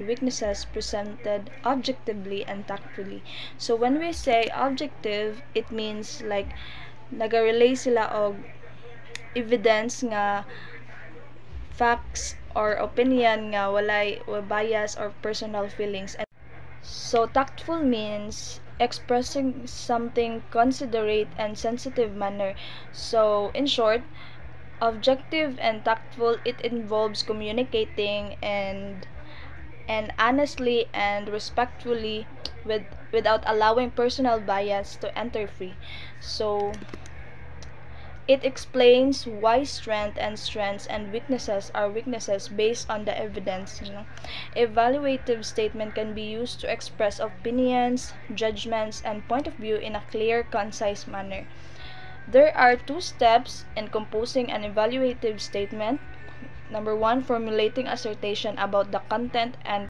weaknesses presented objectively and tactfully. So when we say objective, it means like nagarelay sila og evidence nga facts or opinion nga walay bias or personal feelings. And so tactful means expressing something considerate and sensitive manner. So in short, objective and tactful, it involves communicating and honestly and respectfully without allowing personal bias to enter free. So it explains why strengths and weaknesses are weaknesses based on the evidence. Evaluative statement can be used to express opinions, judgments, and point of view in a clear, concise manner. There are two steps in composing an evaluative statement. Number one, formulating assertion about the content and